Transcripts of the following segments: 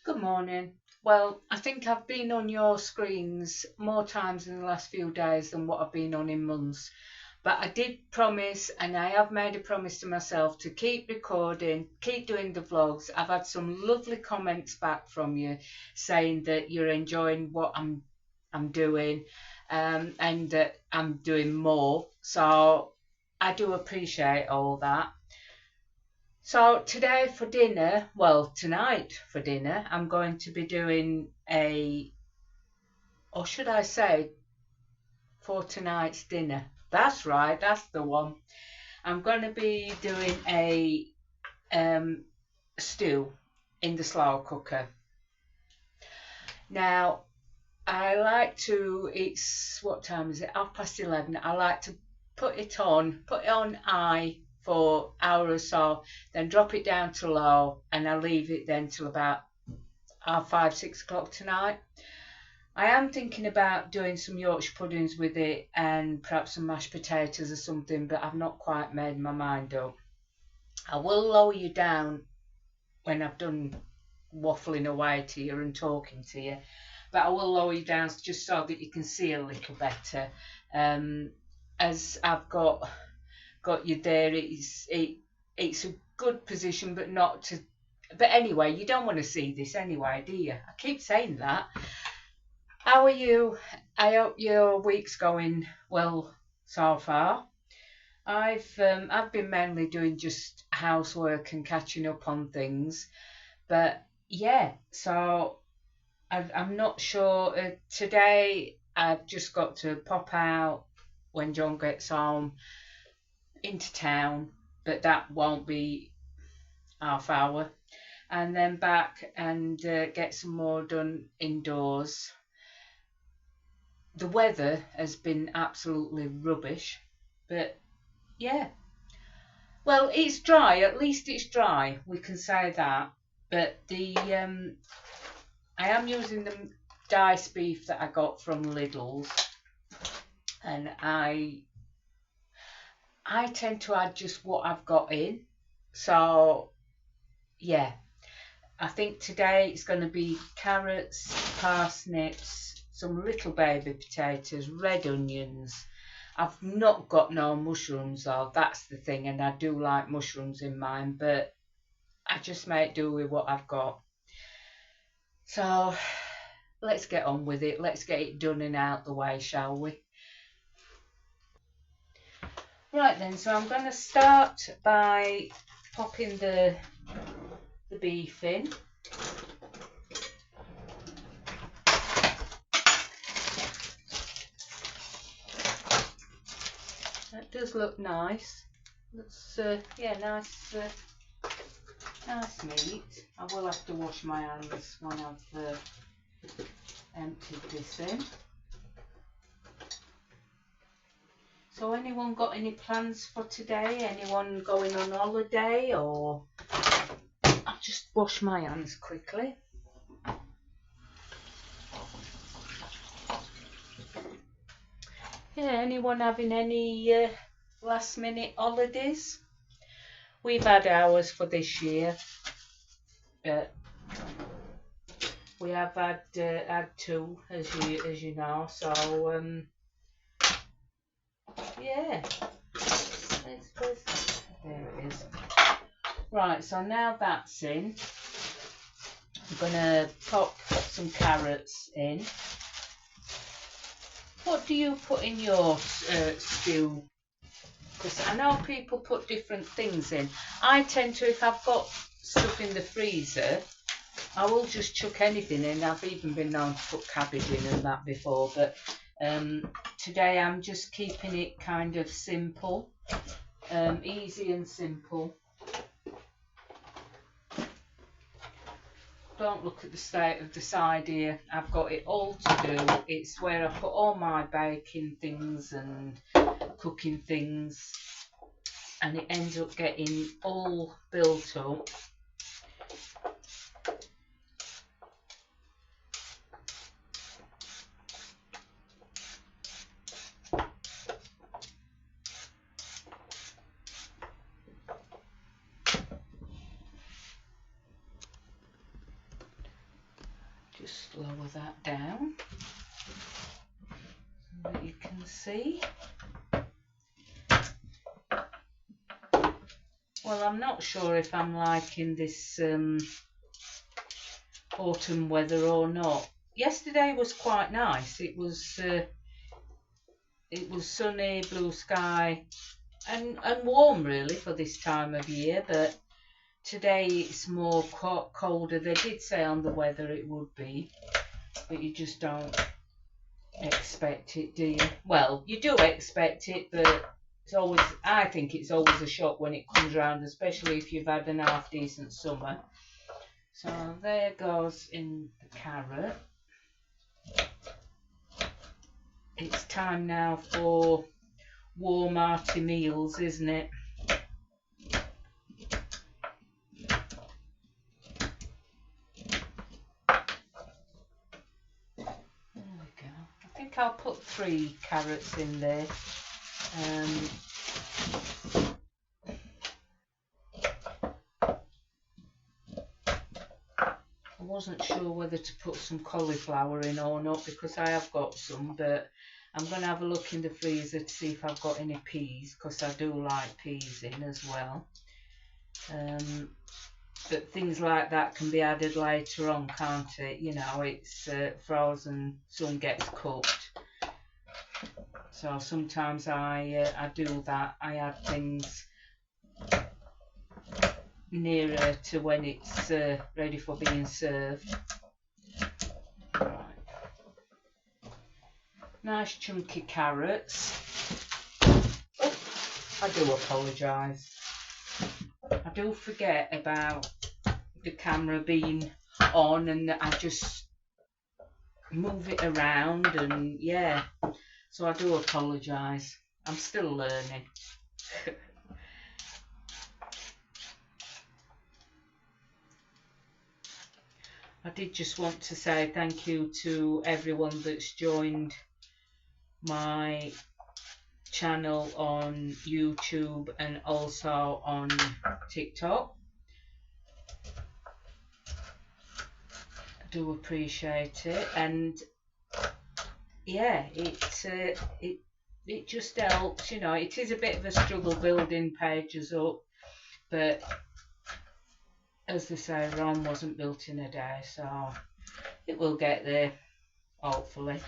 Good morning. Well, I think I've been on your screens more times in the last few days than what I've been on in months. But I did promise, and I have made a promise to myself to keep recording, keep doing the vlogs. I've had some lovely comments back from you saying that you're enjoying what I'm doing, and that I'm doing more. So I do appreciate all that. So today for dinner, well, tonight for dinner, I'm going to be doing or should I say, for tonight's dinner. That's right, that's the one. I'm going to be doing a um, stew in the slow cooker. Now, what time is it? 11:30. I like to put it on high for an hour or so, then drop it down to low, and I leave it then till about 5, 6 o'clock tonight. I am thinking about doing some Yorkshire puddings with it and perhaps some mashed potatoes or something, but I've not quite made my mind up. I will lower you down when I've done waffling away to you and talking to you, but I will lower you down just so that you can see a little better. Um, as I've got you there, it's a good position, but not to. But anyway, you don't want to see this anyway, do you? I keep saying that. How are you? I hope your week's going well so far. I've been mainly doing just housework and catching up on things, but yeah. So I'm not sure. Today I've just got to pop out when John gets home into town, but that won't be half hour, and then back and get some more done indoors. The weather has been absolutely rubbish, but yeah. Well, it's dry. At least it's dry. We can say that. But the I am using the diced beef that I got from Lidl's, and I tend to add just what I've got in. So yeah, I think today it's going to be carrots, parsnips, some little baby potatoes, red onions. I've not got no mushrooms though, that's the thing, and I do like mushrooms in mine, but I just make do with what I've got. So let's get on with it. Let's get it done and out the way, shall we? Right then, so I'm going to start by popping the beef in. That does look nice. Looks yeah, nice meat. I will have to wash my hands when I've emptied this in. So anyone got any plans for today? Anyone going on holiday, or I'll just wash my hands quickly. Yeah, anyone having any last minute holidays? We've had ours for this year. We have had two, as you know. So yeah, there it is. Right, so now that's in, I'm gonna pop some carrots in. What do you put in your stew? Because I know people put different things in. I tend to, if I've got stuff in the freezer, I will just chuck anything in. I've even been known to put cabbage in and that before, but today I'm just keeping it kind of simple, easy and simple. Don't look at the state of the side here. I've got it all to do. It's where I put all my baking things and cooking things, and it ends up getting all built up. Just lower that down so that you can see. Well, I'm not sure if I'm liking this autumn weather or not. Yesterday was quite nice. It was sunny, blue sky, and warm really for this time of year. But today it's more colder. They did say on the weather it would be, but you just don't expect it, do you? Well, you do expect it, but it's always, I think it's always a shock when it comes around, especially if you've had an half decent summer. So there goes in the carrot. It's time now for warm hearty meals, isn't it? There we go. I think I'll put 3 carrots in there. I wasn't sure whether to put some cauliflower in or not, because I have got some, but I'm going to have a look in the freezer to see if I've got any peas, because I do like peas in as well. But things like that can be added later on, can't it? You know, it's frozen, some gets cooked. So sometimes I do that. I add things nearer to when it's ready for being served. Right. Nice chunky carrots. Oh, I do apologise. I do forget about the camera being on, and I just move it around, and yeah, so I do apologise. I'm still learning. I did just want to say thank you to everyone that's joined my channel on YouTube and also on TikTok. I do appreciate it, and yeah, it just helps, you know. It is a bit of a struggle building pages up, but as they say, Rome wasn't built in a day, so it will get there, hopefully.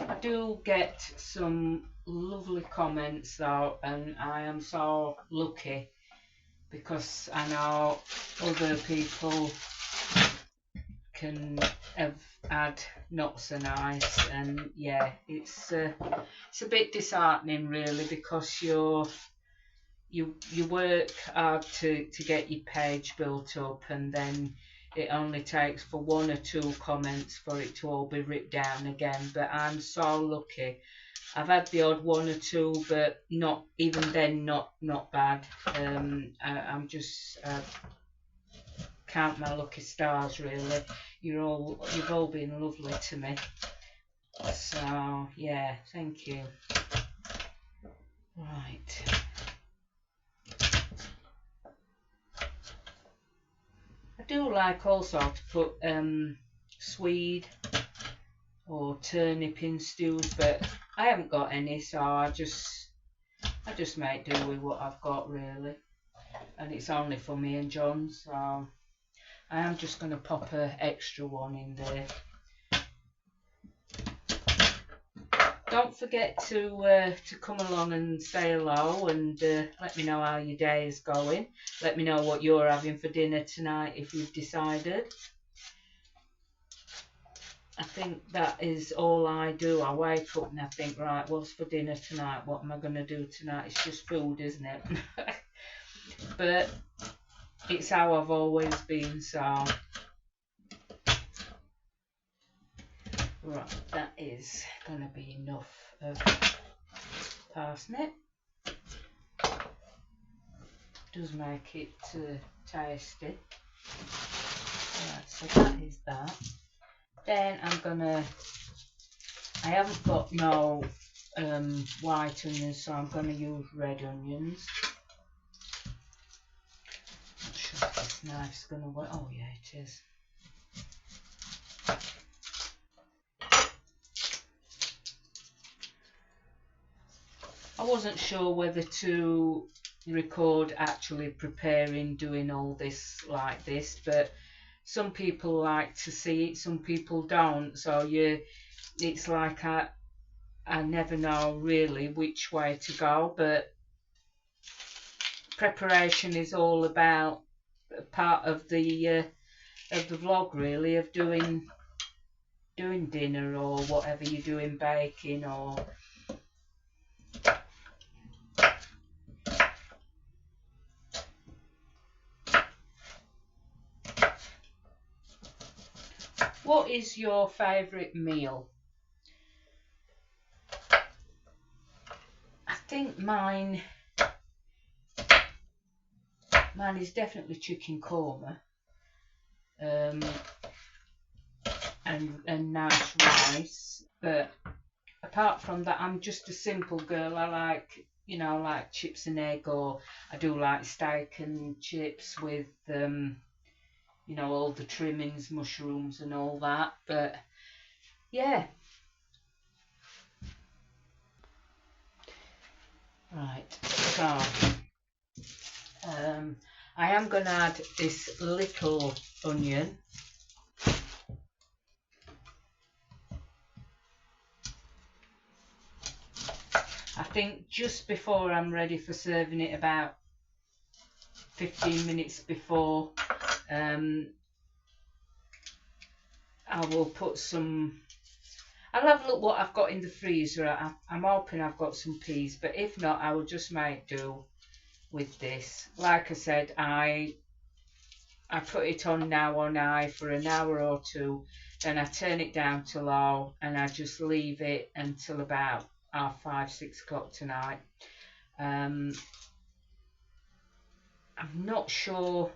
I do get some lovely comments though, and I am so lucky, because I know other people can have had not so nice, and yeah, it's a bit disheartening really, because you work hard to get your page built up, and then it only takes for 1 or 2 comments for it to all be ripped down again. But I'm so lucky. I've had the odd 1 or 2, but not even then, not bad. I'm just count my lucky stars really. You've all been lovely to me. So yeah, thank you. Right. I do like also to put swede or turnip in stews, but I haven't got any, so I just make do with what I've got really, and it's only for me and John, so I am just going to pop an extra one in there. Don't forget to come along and say hello, and let me know how your day is going. Let me know what you're having for dinner tonight if you've decided. I think that is all I do. I wake up and I think, right, what's for dinner tonight? What am I going to do tonight? It's just food, isn't it? But it's how I've always been, so... Right, that is going to be enough of parsnip. Does make it tasty. Right, so that is that. Then I'm gonna, I haven't got no white onions, so I'm gonna use red onions. Not sure if knife's gonna work. Oh yeah, it is. I wasn't sure whether to record actually preparing, doing all this like this, but some people like to see it, some people don't. So it's like I never know really which way to go, but preparation is all about part of the vlog really, of doing dinner or whatever you're doing, baking or what is your favourite meal? I think mine is definitely chicken korma, and nice rice. But apart from that, I'm just a simple girl. I like, you know, like chips and egg, or I do like steak and chips with you know, all the trimmings, mushrooms and all that. But yeah. Right, so I am going to add this little onion. I think just before I'm ready for serving it, about 15 minutes before, I will put some, I'll have a look what I've got in the freezer. I'm hoping I've got some peas, but if not, I will just make do with this. Like I said, I put it on now on high for an hour or two, then I turn it down to low and I just leave it until about 5, 6 o'clock tonight. I'm not sure.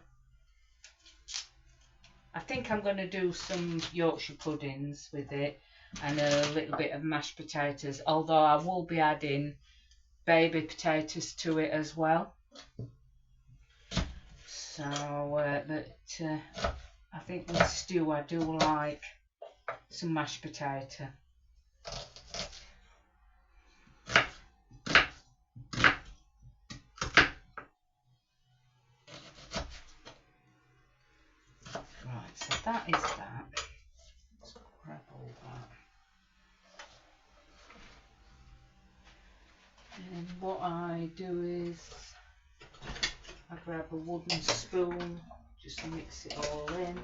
I think I'm going to do some Yorkshire puddings with it and a little bit of mashed potatoes, although I will be adding baby potatoes to it as well. So, I think with stew I do like some mashed potato. Right, so that is that. Let's grab all that. And what I do is I grab a wooden spoon, just mix it all in.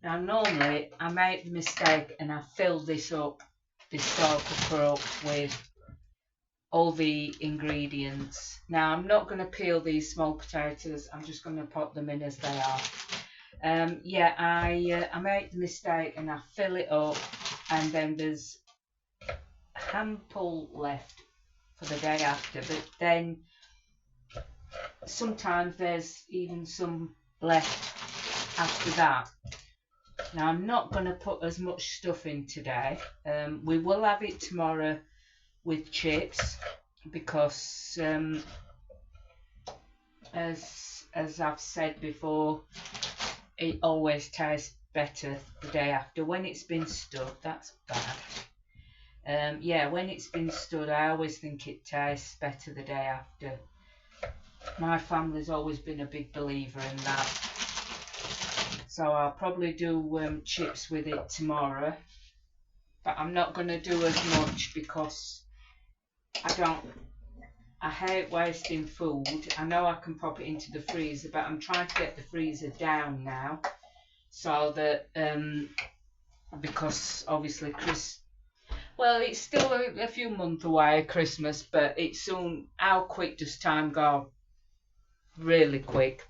Now normally I make the mistake and I fill this up, this store cooker up with all the ingredients. Now I'm not going to peel these small potatoes, I'm just going to pop them in as they are. Yeah, I make the mistake and I fill it up, and then there's a handful left for the day after, but then sometimes there's even some left after that. Now I'm not going to put as much stuff in today. We will have it tomorrow with chips, because as I've said before, it always tastes better the day after when it's been stood. That's bad. Yeah, when it's been stood, I always think it tastes better the day after. My family's always been a big believer in that. So I'll probably do chips with it tomorrow, but I'm not going to do as much because I hate wasting food. I know I can pop it into the freezer, but I'm trying to get the freezer down now, so that because obviously well, it's still a few months away, Christmas, but it's soon. How quick does time go? Really quick.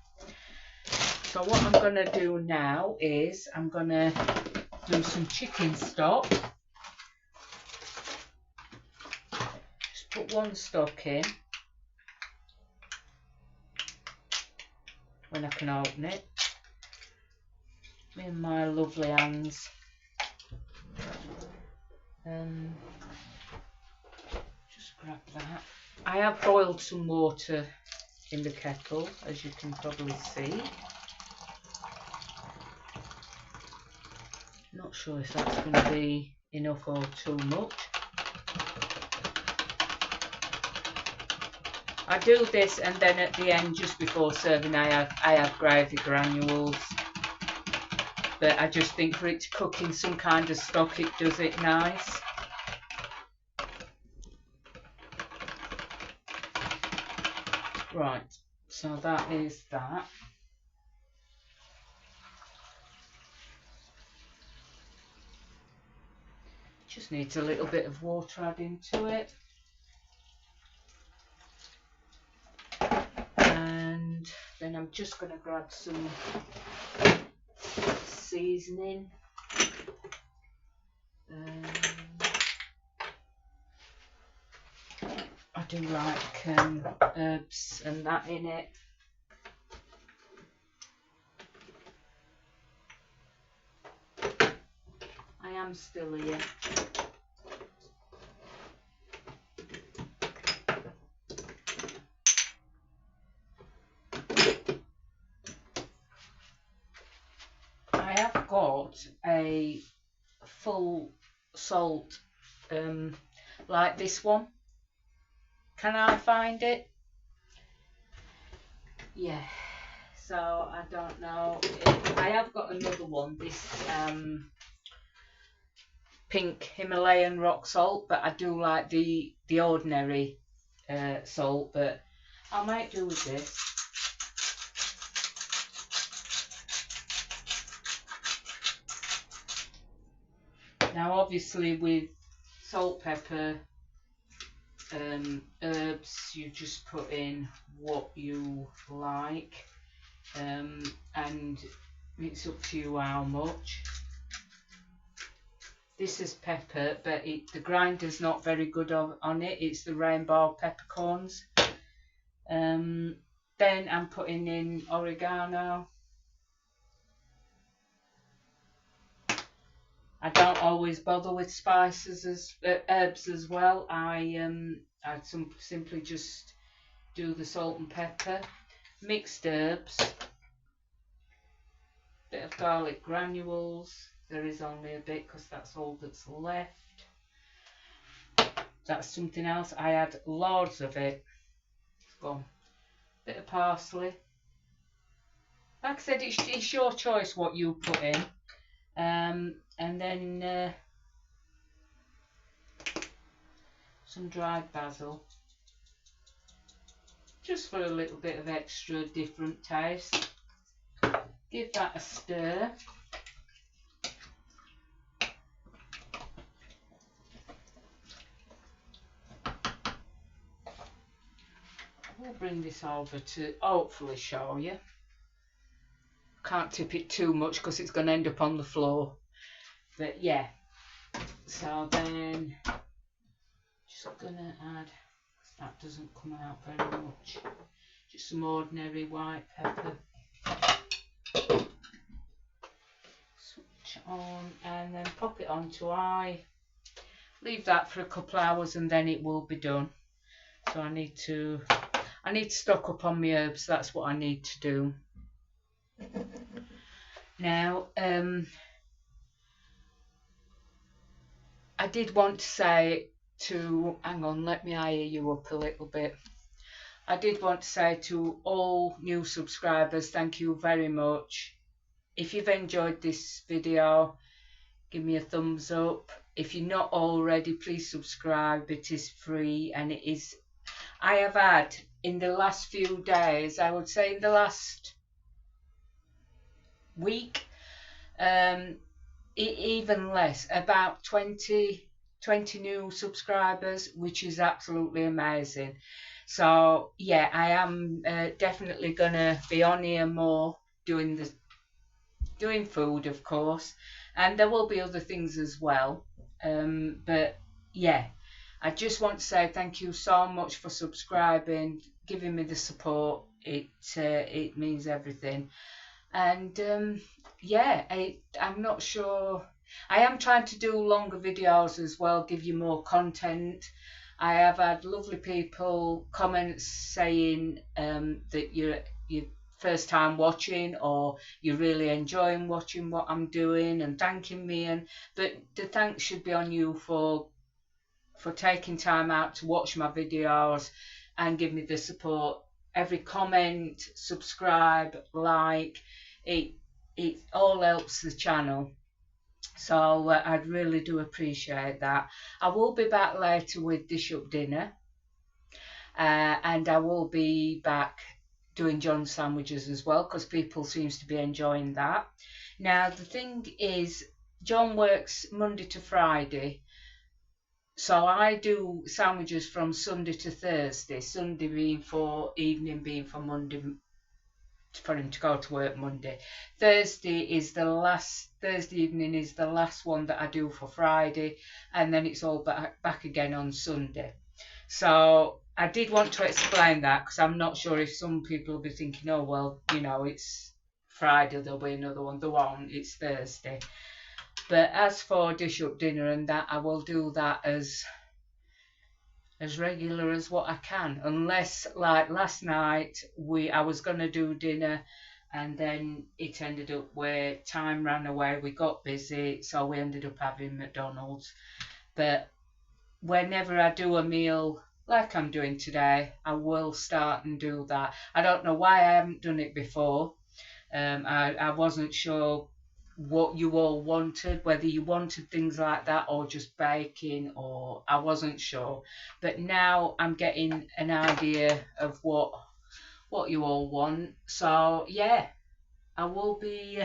So what I'm going to do now is I'm going to do some chicken stock. Just put one stock in when I can open it. Me and my lovely hands. Just grab that. I have boiled some water in the kettle, as you can probably see. Not sure if that's going to be enough or too much. I do this, and then at the end, just before serving, I add gravy granules. But I just think for it to cook in some kind of stock, it does it nice. Right, so that is that. Just needs a little bit of water added to it. And then I'm just going to grab some seasoning. I do like herbs and that in it. I am still here. I have got a full salt like this one. Can I find it? Yeah, so I don't know. I have got another one, this pink Himalayan rock salt, but I do like the ordinary salt, but I might do with this. Now obviously with salt, pepper, herbs, you just put in what you like, and it's up to you how much. This is pepper, but the grinder's not very good on it. It's the rainbow peppercorns. Then I'm putting in oregano. I don't always bother with spices herbs as well. I simply just do the salt and pepper, mixed herbs, bit of garlic granules. There is only a bit because that's all that's left. That's something else. I add loads of it. It's gone. Bit of parsley. Like I said, it's your choice what you put in. And then some dried basil, just for a little bit of extra different taste. Give that a stir. We'll bring this over to hopefully show you. Can't tip it too much because it's going to end up on the floor. But yeah, so then just gonna add, that doesn't come out very much, just some ordinary white pepper. Switch on and then pop it onto high. Leave that for a couple of hours and then it will be done. So I need to stock up on my herbs. That's what I need to do. Now I did want to say to, hang on, let me higher you up a little bit. I did want to say to all new subscribers, thank you very much. If you've enjoyed this video, give me a thumbs up. If you're not already, please subscribe. It is free, and it is, I have had in the last few days, I would say in the last week, even less, about 20 new subscribers, which is absolutely amazing. So yeah, I am definitely gonna be on here more, doing food, of course, and there will be other things as well, but yeah, I just want to say thank you so much for subscribing, giving me the support. It means everything. And yeah, I'm not sure. I am trying to do longer videos as well, give you more content. I have had lovely people comments saying that you're first time watching, or you're really enjoying watching what I'm doing and thanking me, and but the thanks should be on you for taking time out to watch my videos and give me the support. Every comment, subscribe, like, it it all helps the channel. So I'd really do appreciate that. I will be back later with Dish Up Dinner, and I will be back doing John's sandwiches as well, because people seems to be enjoying that. Now the thing is, John works Monday to Friday, so I do sandwiches from Sunday to Thursday. Sunday being for evening, being for Monday, for him to go to work Monday. Thursday evening is the last one that I do for Friday, and then it's all back again on Sunday. So I did want to explain that, because I'm not sure if some people will be thinking, oh well, it's Friday, there'll be another one. There won't, it's Thursday. But as for Dish Up Dinner and that, I will do that as regular as what I can, unless like last night I was gonna do dinner, and then it ended up where time ran away, we got busy, so we ended up having McDonald's. But whenever I do a meal like I'm doing today, I will start and do that. I don't know why I haven't done it before. I wasn't sure what you all wanted, whether you wanted things like that or just baking, or I wasn't sure. But now I'm getting an idea of what you all want. So yeah, I will be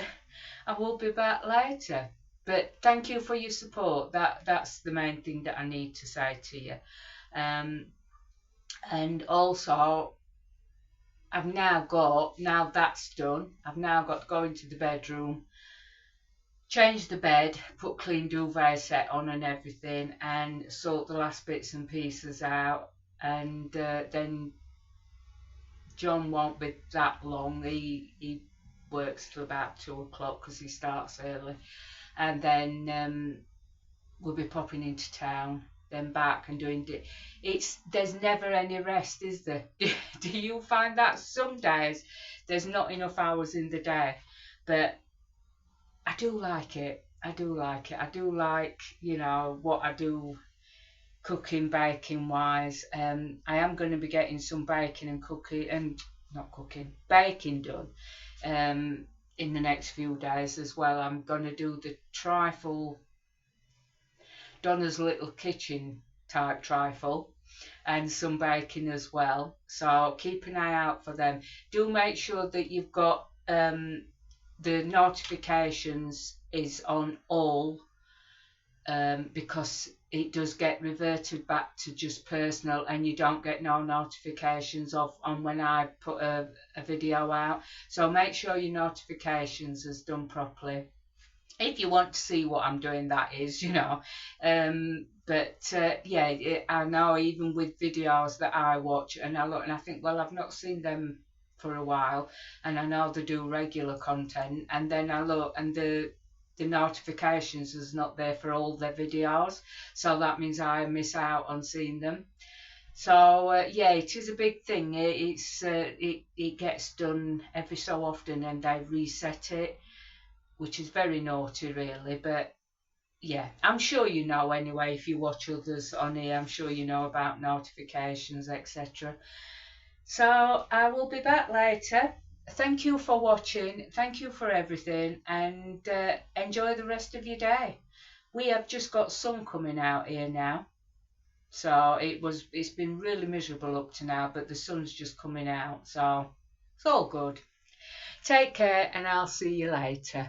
back later. But thank you for your support. That's the main thing that I need to say to you. And also, now that's done, I've now got to go into the bedroom, change the bed, put clean duvet set on and everything, and sort the last bits and pieces out. And then John won't be that long. He works till about 2 o'clock because he starts early, and then we'll be popping into town, then back and doing. There's never any rest, is there? Do you find that some days there's not enough hours in the day? But I do like it. I do like it. I do like, what I do cooking, baking wise. I am going to be getting some baking and cooking, and not cooking, baking done in the next few days as well. I'm going to do the trifle, Donna's Little Kitchen type trifle, and some baking as well. So keep an eye out for them. Do make sure that you've got the notifications is on all, because it does get reverted back to just personal, and you don't get no notifications on when I put a video out. So make sure your notifications is done properly if you want to see what I'm doing, that is, but yeah, I know even with videos that I watch and I look and I think, well, I've not seen them for a while, and I know they do regular content, and then I look and the notifications is not there for all their videos, so that means I miss out on seeing them. So yeah, it is a big thing. It gets done every so often, and they reset it, which is very naughty, really. But yeah, I'm sure you know anyway. If you watch others on here, I'm sure you know about notifications, etc. So I will be back later. Thank you for watching. Thank you for everything, and enjoy the rest of your day. We have just got sun coming out here now, so it's been really miserable up to now, but the sun's just coming out, so it's all good. Take care, and I'll see you later.